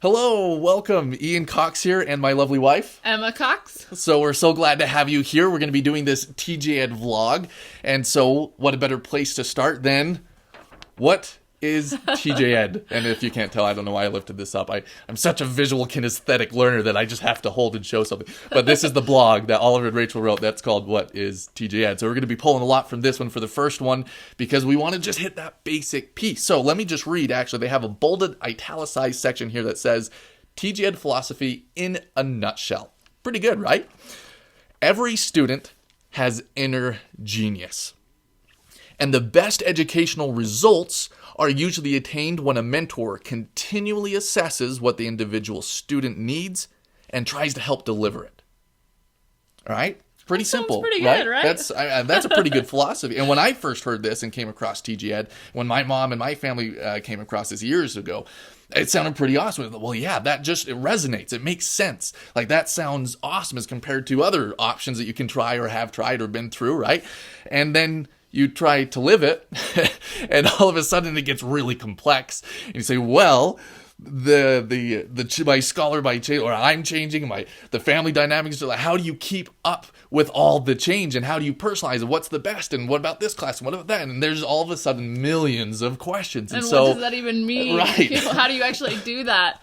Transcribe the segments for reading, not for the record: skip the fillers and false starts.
Hello, welcome. Ian Cox here and my lovely wife, Emma Cox. So we're so glad to have you here. We're going to be doing this TJEd vlog. And so what a better place to start than what is TJEd? And if you can't tell, I don't know why I lifted this up. I'm such a visual kinesthetic learner that I just have to hold and show something. But this is the blog that Oliver and Rachel wrote that's called What is TJEd? So we're going to be pulling a lot from this one for the first one because we want to just hit that basic piece. So let me just read. Actually, they have a bolded, italicized section here that says TJEd philosophy in a nutshell. Pretty good, right? Every student has inner genius. And the best educational results are usually attained when a mentor continually assesses what the individual student needs and tries to help deliver it. All right? Pretty simple, pretty right? good, right? That's a pretty good philosophy. And when I first heard this and came across TJEd, when my mom and my family came across this years ago, it sounded pretty awesome. Well, yeah, it resonates. It makes sense. Like, that sounds awesome as compared to other options that you can try or have tried or been through, right? And then you try to live it, and all of a sudden it gets really complex. And you say, well, my scholar by change, or I'm changing, the family dynamics. How do you keep up with all the change, and how do you personalize it? What's the best, and what about this class, and what about that? And there's all of a sudden millions of questions. And so, what does that even mean? Right. How do you actually do that?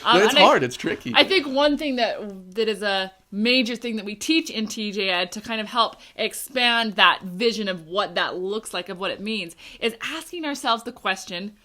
It's hard. It's tricky. I think one thing that is a major thing that we teach in TJEd to kind of help expand that vision of what that looks like, of what it means, is asking ourselves the question,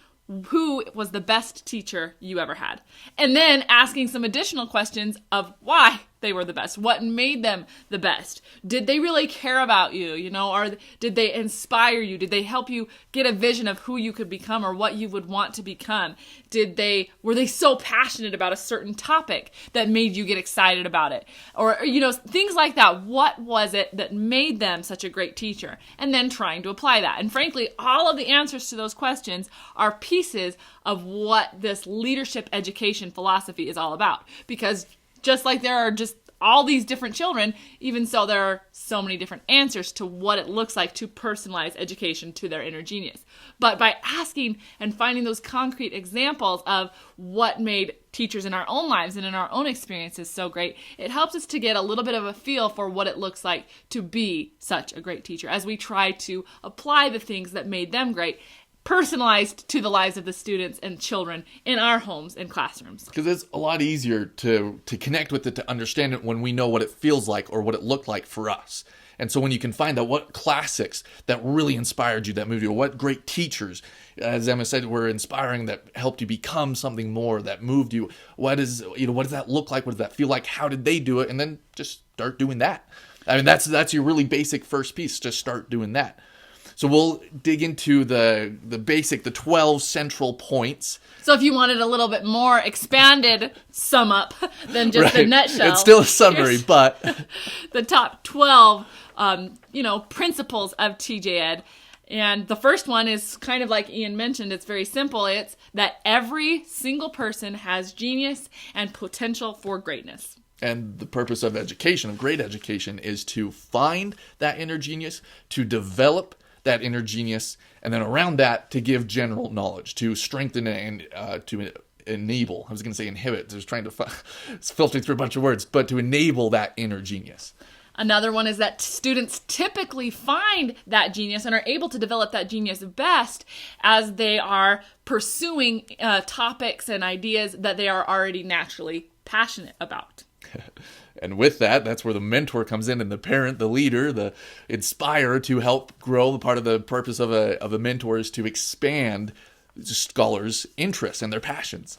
who was the best teacher you ever had? And then asking some additional questions of why they were the best. What made them the best? Did they really care about you, or did they inspire you? Did they help you get a vision of who you could become or what you would want to become? Were they so passionate about a certain topic that made you get excited about it? Or, things like that. What was it that made them such a great teacher? And then trying to apply that. And frankly, all of the answers to those questions are pieces of what this leadership education philosophy is all about. Because just like there are just all these different children, even so there are so many different answers to what it looks like to personalize education to their inner genius. But by asking and finding those concrete examples of what made teachers in our own lives and in our own experiences so great, it helps us to get a little bit of a feel for what it looks like to be such a great teacher as we try to apply the things that made them great, personalized to the lives of the students and children in our homes and classrooms. Because it's a lot easier to connect with it, to understand it when we know what it feels like or what it looked like for us. And so when you can find out what classics that really inspired you, that moved you, or what great teachers, as Emma said, were inspiring, that helped you become something more, that moved you, what does that look like? What does that feel like? How did they do it? And then just start doing that. I mean, that's your really basic first piece. Just start doing that. So we'll dig into the 12 central points. So if you wanted a little bit more expanded sum up than just the nutshell. It's still a summary, but the top 12, principles of TJEd. And the first one is kind of like Ian mentioned. It's very simple. It's that every single person has genius and potential for greatness. And the purpose of education, of great education, is to find that inner genius, to develop that inner genius, and then around that to give general knowledge, to strengthen and to enable. I was going to say inhibit. I was trying to filter through a bunch of words, but to enable that inner genius. Another one is that students typically find that genius and are able to develop that genius best as they are pursuing topics and ideas that they are already naturally passionate about. And with that, that's where the mentor comes in, and the parent, the leader, the inspirer to help grow. Part of the purpose of a mentor is to expand scholars' interests and their passions.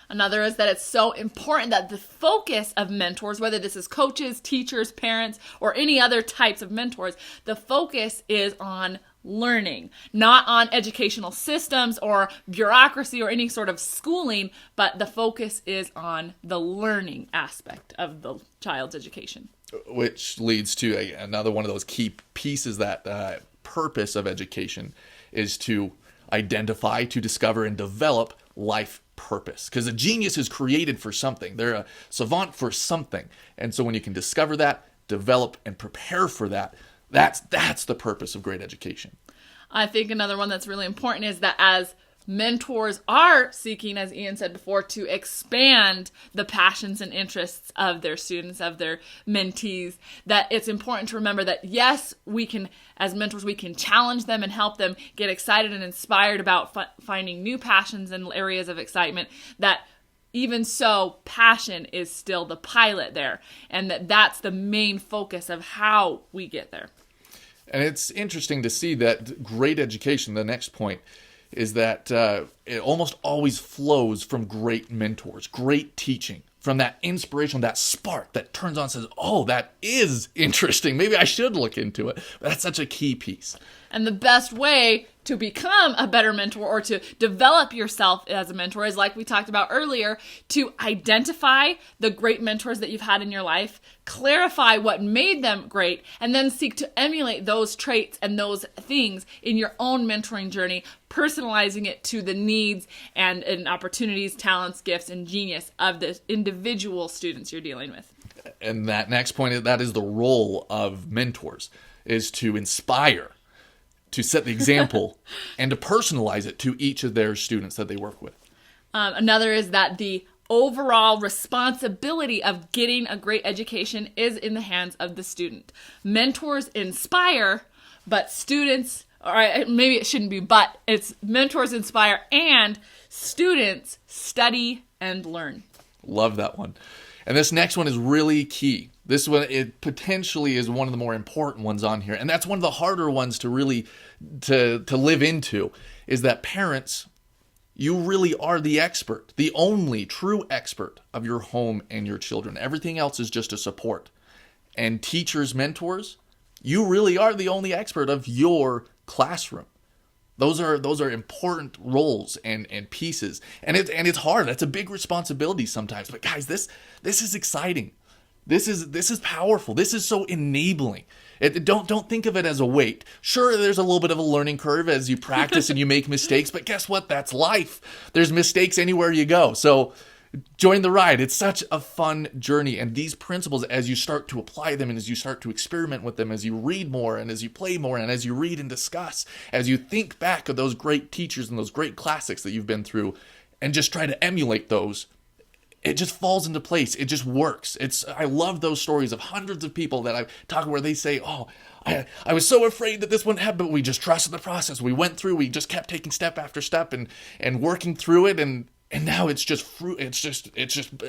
Another is that it's so important that the focus of mentors, whether this is coaches, teachers, parents, or any other types of mentors, the focus is on learning, not on educational systems or bureaucracy or any sort of schooling, but the focus is on the learning aspect of the child's education. Which leads to another one of those key pieces, that purpose of education is to identify, to discover, and develop life purpose. Because a genius is created for something. They're a savant for something. And so when you can discover that, develop, and prepare for that, that's the purpose of great education. I think another one that's really important is that as mentors are seeking, as Ian said before, to expand the passions and interests of their students, of their mentees, that it's important to remember that, yes, we can, as mentors, we can challenge them and help them get excited and inspired about finding new passions and areas of excitement, that even so, passion is still the pilot there, and that's the main focus of how we get there. And it's interesting to see that great education, the next point, is that it almost always flows from great mentors, great teaching, from that inspiration, that spark that turns on and says, oh, that is interesting. Maybe I should look into it. But that's such a key piece. And the best way to become a better mentor or to develop yourself as a mentor is, like we talked about earlier, to identify the great mentors that you've had in your life, clarify what made them great, and then seek to emulate those traits and those things in your own mentoring journey, personalizing it to the needs and opportunities, talents, gifts, and genius of the individual students you're dealing with. And that next point, that is the role of mentors, is to inspire, to set the example, and to personalize it to each of their students that they work with. Another is that the overall responsibility of getting a great education is in the hands of the student. Mentors inspire, but students, or maybe it shouldn't be, but it's mentors inspire and students study and learn. Love that one. And this next one is really key. This one, it potentially is one of the more important ones on here. And that's one of the harder ones to really to live into, is that parents, you really are the expert, the only true expert of your home and your children. Everything else is just a support. And teachers, mentors, you really are the only expert of your classroom. Those are important roles and pieces. And it's hard. That's a big responsibility sometimes. But guys, this is exciting. This is powerful. This is so enabling. Don't think of it as a weight. Sure, there's a little bit of a learning curve as you practice and you make mistakes, but guess what? That's life. There's mistakes anywhere you go. So join the ride. It's such a fun journey. And these principles, as you start to apply them and as you start to experiment with them, as you read more and as you play more and as you read and discuss, as you think back of those great teachers and those great classics that you've been through and just try to emulate those, it just falls into place. It just works. I love those stories of hundreds of people that I've talked where they say, oh, I was so afraid that this wouldn't happen, but we just trusted the process. We went through, we just kept taking step after step and working through it. And now it's just fruit. It's just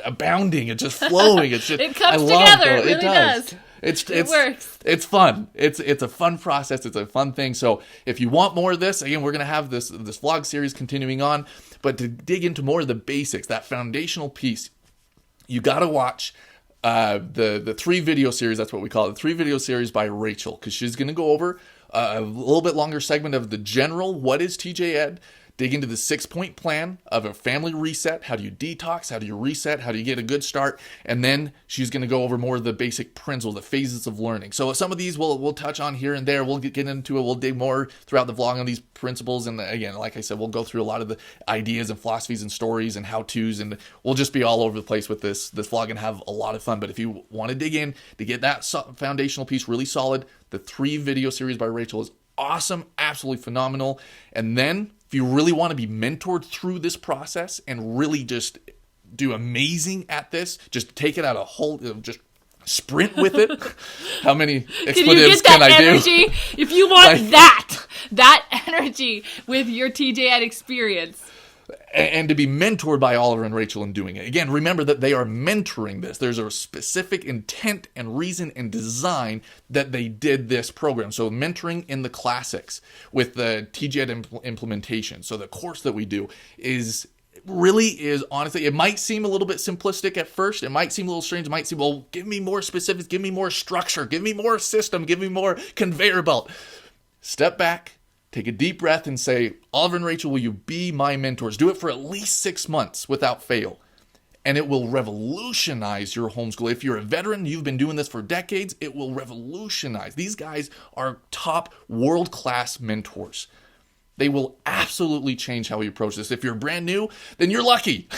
abounding. It's just flowing. It's just, it comes together. It really does. It works. It's fun. It's a fun process. It's a fun thing. So if you want more of this, again, we're going to have this vlog series continuing on, but to dig into more of the basics, that foundational piece, you got to watch the 3 video series. That's what we call it. The 3 video series by Rachel, because she's going to go over a little bit longer segment of the general, what is TJEd? Dig into the 6-point plan of a family reset. How do you detox? How do you reset? How do you get a good start? And then she's going to go over more of the basic principles, the phases of learning. So some of these we'll touch on here and there. We'll get into it. We'll dig more throughout the vlog on these principles. And again, like I said, we'll go through a lot of the ideas and philosophies and stories and how-tos. And we'll just be all over the place with this vlog and have a lot of fun. But if you want to dig in to get that foundational piece really solid, the 3 video series by Rachel is awesome, absolutely phenomenal. And then if you really want to be mentored through this process and really just do amazing at this, just take it out a whole, just sprint with it. How many expletives can I do? Energy? If you want that energy with your TJEd experience. And to be mentored by Oliver and Rachel in doing it. Again, remember that they are mentoring this. There's a specific intent and reason and design that they did this program. So mentoring in the classics with the TJEd implementation. So the course that we do is honestly, it might seem a little bit simplistic at first. It might seem a little strange. It might seem, well, give me more specifics, give me more structure, give me more system, give me more conveyor belt. Step back. Take a deep breath and say, Oliver and Rachel, will you be my mentors? Do it for at least 6 months without fail. And it will revolutionize your homeschool. If you're a veteran, you've been doing this for decades, it will revolutionize. These guys are top world-class mentors. They will absolutely change how you approach this. If you're brand new, then you're lucky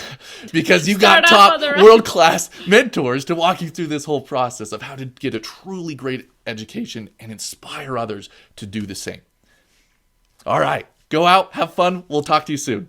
because you got top world-class mentors to walk you through this whole process of how to get a truly great education and inspire others to do the same. All right, Go out, have fun. We'll talk to you soon.